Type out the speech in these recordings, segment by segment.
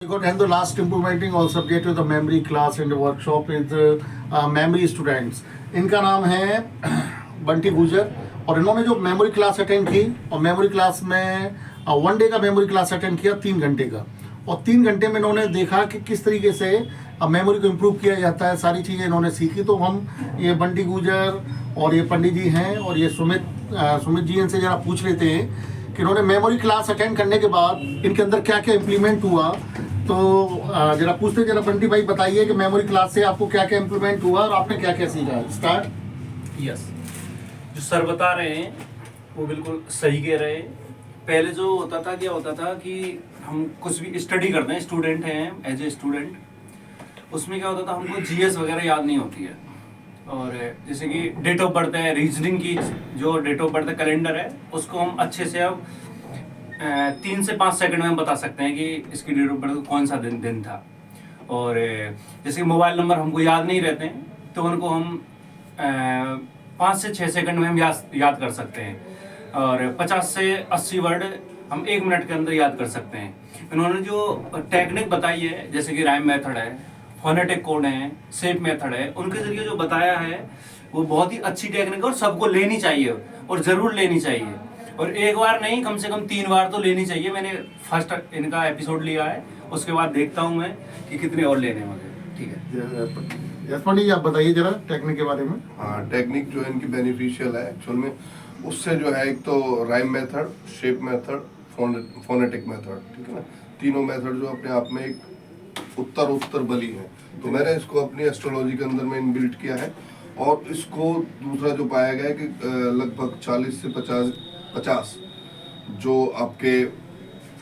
And the last implementing all subject to the memory class in the workshop is memory students. इनका नाम है बंटी गुजर और इन्होंने जो मेमोरी क्लास अटेंड की और मेमोरी क्लास में 1 डे का मेमोरी क्लास अटेंड किया 3 घंटे का और 3 घंटे में इन्होंने देखा कि किस तरीके से मेमोरी को इम्प्रूव किया जाता है। सारी चीज़ें इन्होंने सीखी। तो हम ये बंटी गुजर और ये पंडित जी हैं और ये सुमित जी इनसे जरा पूछ लेते हैं कि इन्होंने मेमोरी क्लास अटेंड करने के बाद इनके अंदर क्या क्या इम्प्लीमेंट हुआ। तो जरा पूछते जरा बंटी भाई बताइए कि मेमोरी क्लास से आपको क्या क्या इम्प्लीमेंट हुआ और आपने क्या क्या सीखा। स्टार्ट। यस, जो सर बता रहे हैं वो बिल्कुल सही कह रहे हैं। पहले जो होता था क्या होता था कि हम कुछ भी स्टडी करते हैं, स्टूडेंट हैं, एज ए स्टूडेंट, उसमें क्या होता था हमको जीएस वगैरह याद नहीं होती है। और जैसे कि डेट ऑफ बर्थ है, रीजनिंग की जो डेट ऑफ बर्थ कैलेंडर है उसको हम अच्छे से अब 3 से 5 सेकंड में हम बता सकते हैं कि इसकी डेट ऑफ बर्थ कौन सा दिन था। और जैसे मोबाइल नंबर हमको याद नहीं रहते हैं तो उनको हम 5 से 6 सेकंड में हम याद कर सकते हैं। और 50 से 80 वर्ड हम 1 मिनट के अंदर याद कर सकते हैं। इन्होंने जो टेक्निक बताई है जैसे कि राइम मेथड है, फोनेटिक कोड है, शेप मेथड है, उनके जरिए जो बताया है वो बहुत ही अच्छी टेक्निक है और सबको लेनी चाहिए और ज़रूर लेनी चाहिए। और एक बार नहीं, कम से कम 3 बार तो लेनी चाहिए। मैंने फर्स्ट इनका एपिसोड लिया है, उसके बाद देखता हूँ मैं कि कितने और लेने मुझे। ठीक है, यशपाल जी आप बताइए जरा टेक्निक के बारे में। हाँ, टेक्निक जो है इनकी बेनिफिशियल है एक्चुअल में। उससे जो है एक तो rhyme method, shape method, phonetic method, ठीक है ना, तीनों मेथड जो अपने आप में एक उत्तर बली है। तो मैंने इसको अपनी एस्ट्रोलॉजी के अंदर में इनबिल्ट किया है। और इसको दूसरा जो पाया गया है कि लगभग 40 से 50 जो आपके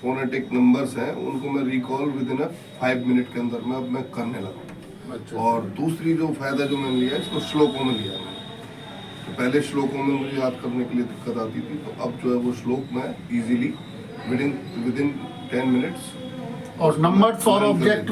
फोनेटिक नंबर्स हैं उनको मैं रिकॉल विद इन 5 मिनट के अंदर में अब मैं करने लगा। अच्छा। और दूसरी जो फायदा जो मैंने लिया इसको श्लोकों में लिया मैंने। तो पहले श्लोकों में मुझे याद करने के लिए दिक्कत आती थी, तो अब जो है वो श्लोक मैं इजीली विद इन 10 मिनट्स। और नंबर्स और ऑब्जेक्ट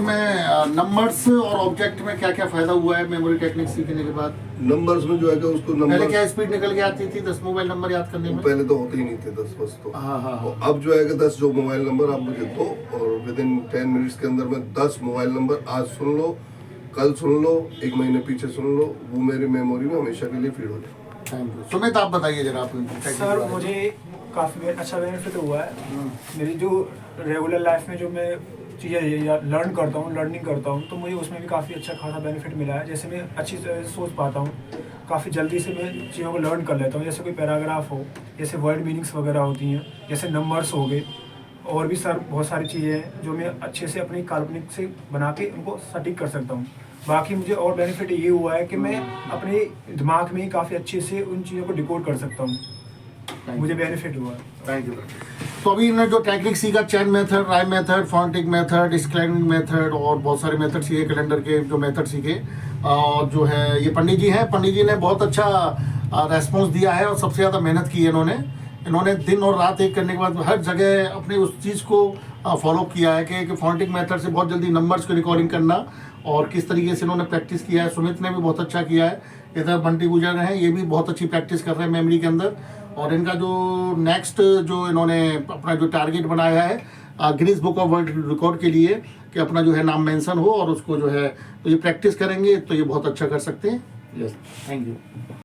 में क्या क्या फायदा हुआ है मेमोरी टेक्निक सीखने के बाद। नंबर्स में जो है उसको पहले नंबर क्या स्पीड निकल के आती थी 10 मोबाइल नंबर याद करने में। पहले तो होते ही नहीं थे 10 बस। तो हाँ। अब जो है कि 10 जो मोबाइल नंबर आप मुझे दो और विद इन 10 मिनट्स के अंदर में 10 मोबाइल नंबर आज सुन लो, कल सुन लो, 1 महीने पीछे सुन लो, वो मेरी मेमोरी में हमेशा के लिए फीड हो जाए। Thank you. सुमित आप बताइए जरा आप। सर मुझे काफ़ी अच्छा बेनिफिट हुआ है। मेरी जो रेगुलर लाइफ में जो मैं चीज़ें लर्निंग करता हूँ तो मुझे उसमें भी काफ़ी अच्छा खासा बेनिफिट मिला है। जैसे मैं अच्छी तरह से सोच पाता हूँ, काफ़ी जल्दी से मैं चीज़ों को लर्न कर लेता हूँ। जैसे कोई पैराग्राफ हो, जैसे वर्ड मीनिंग्स वगैरह होती हैं, जैसे नंबर्स हो गए, और भी सर बहुत सारी चीज़ें हैं जो मैं अच्छे से अपनी काल्पनिक से बना के उनको सटीक कर सकता हूँ। बाकी मुझे और बेनिफिट ये हुआ है कि मैं अपने दिमाग में ही काफ़ी अच्छे से उन चीज़ों को डिकोड कर सकता हूँ। मुझे बेनिफिट हुआ। Thank you. तो अभी इन्होंने जो टेक्निक सीखा, chain method, rhyme method, phonetic method, स्क्लैनिंग मेथड और बहुत सारे मेथड सीखे, कैलेंडर के जो मेथड सीखे। और जो है ये पंडित जी हैं, पंडित जी ने बहुत अच्छा रेस्पॉन्स दिया है और सबसे ज़्यादा मेहनत की है इन्होंने दिन और रात एक करने के बाद हर जगह अपने उस चीज़ को फॉलो किया है कि फोनेटिक मेथड से बहुत जल्दी नंबर्स को रिकॉर्डिंग करना और किस तरीके से इन्होंने प्रैक्टिस किया है। सुमित ने भी बहुत अच्छा किया है। इधर बंटी गुजर हैं, ये भी बहुत अच्छी प्रैक्टिस कर रहे हैं मेमोरी के अंदर। और इनका जो नेक्स्ट जो इन्होंने अपना जो टारगेट बनाया है Guinness book of world record के लिए कि अपना जो है नाम मेंशन हो और उसको जो है तो ये प्रैक्टिस करेंगे तो ये बहुत अच्छा कर सकते हैं। Yes, thank you.